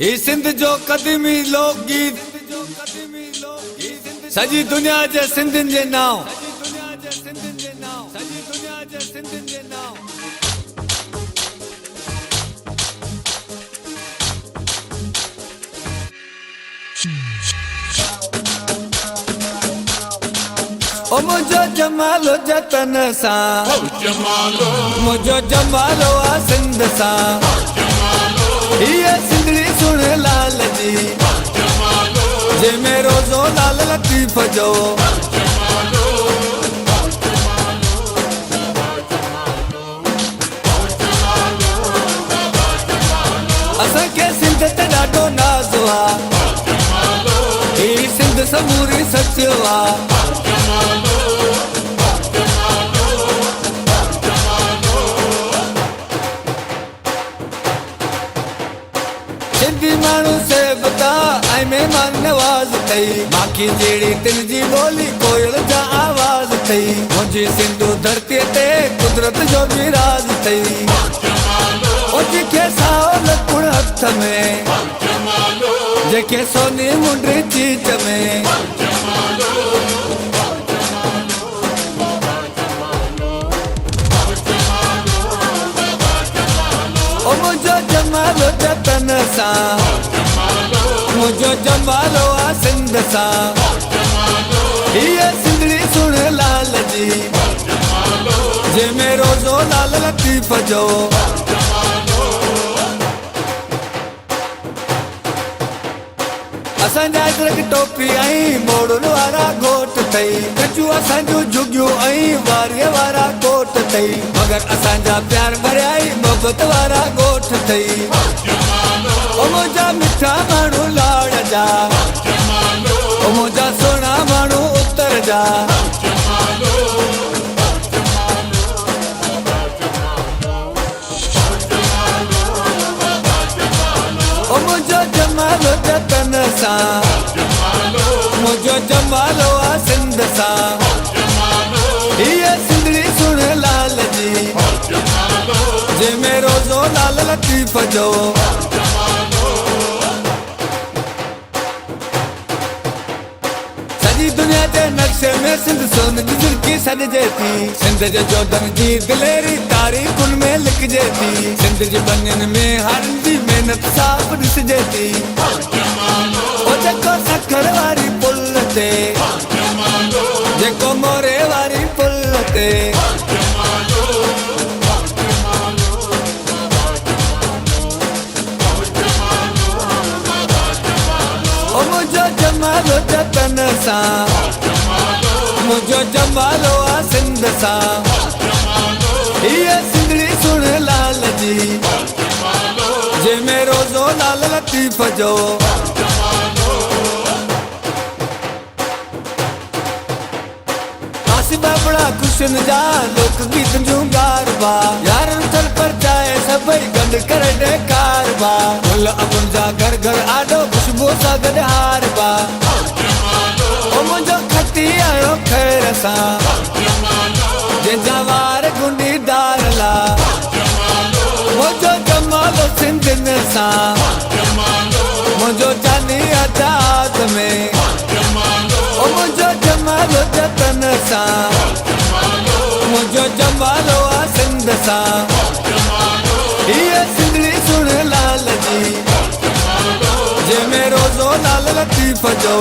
ये सिंध जो कदीमी लोकगीत सजी दुनिया जे सिंधिन जे नाव ओ मुझो जमालो जतन सा मुझो जमालो आ सिंध सा ये सिंधड़ी सुन लाल जी जे मेरो जो लाल लतीफ जो असा के सिंध ते ॾाढो नाज़ आ ही सिंध समूरी सच आ सिंधी मानू से बता आई मेहमान नवाज थई बाकी जेड़ी तिन जी बोली कोयल जा आवाज थई मुझे सिंधु धरती ते कुदरत जो भी राज थई ओ जेके सावल कुण हथ में जेके सोनी मुंडी चीच में ओ मुझो जमालो जतन सा मुझो जमालो आ सिंध सा ये सिंधड़ी सुन लाल जी जे मेरो जो लाल लतीफ जो असांजा अजरक टोपी आई मोड़न वारा घोट थई कचू असांजो झुगियो आई वारीअ वारा कोट थई मगर असांजा प्यार भरियाई मोहब्बत वारा गोठ थई ओ मुझा मिठा माण्हू लाड़ जा ओ मुझा सोना माण्हू उत्तर जा ओ मुझो जमालो जतन सा मुझो जमालो आ सिंध सा ये सिंधड़ी सुन लाल जी जे मेरो जो लाल लतीफ जो सजी दुनिया के नक्शे में सिंध सोन जी झुलकी सजजे थी सिंध जे जोधन जी दिलेरी तारीख़ुन में लिखजे थी सिंध जी बनियन में हारन जी मेहनत साफ ॾिसजे थी ओ जेको सखर वारी पुल ते जेको मोरे वारी पुल ते ओ मुझो जमालो जतन सा मुझो जमालो आ सिंध सा ये सिंधड़ी सुन लाल जी जे मेरो जो लाल लतीफ जो आसिबा बड़ा खुशन जा लोक गीत जूं गारबा यारन चल पर जाए सबई गंड कर दे कारबा फुल अबुन जा घर घर आडो खुशबू सा गड हारबा ओ मुझो खटी आयो खैर सा जे जवार गुंडी दारला मुझो जमालो सिंधन सा मुझो जानी आजाद में ओ मुझो जमालो जतन सा मुझो जमालो आ सिंध सा ये सिंधड़ी सुन लाल जी जे मेरो जो लाल लतीफ जो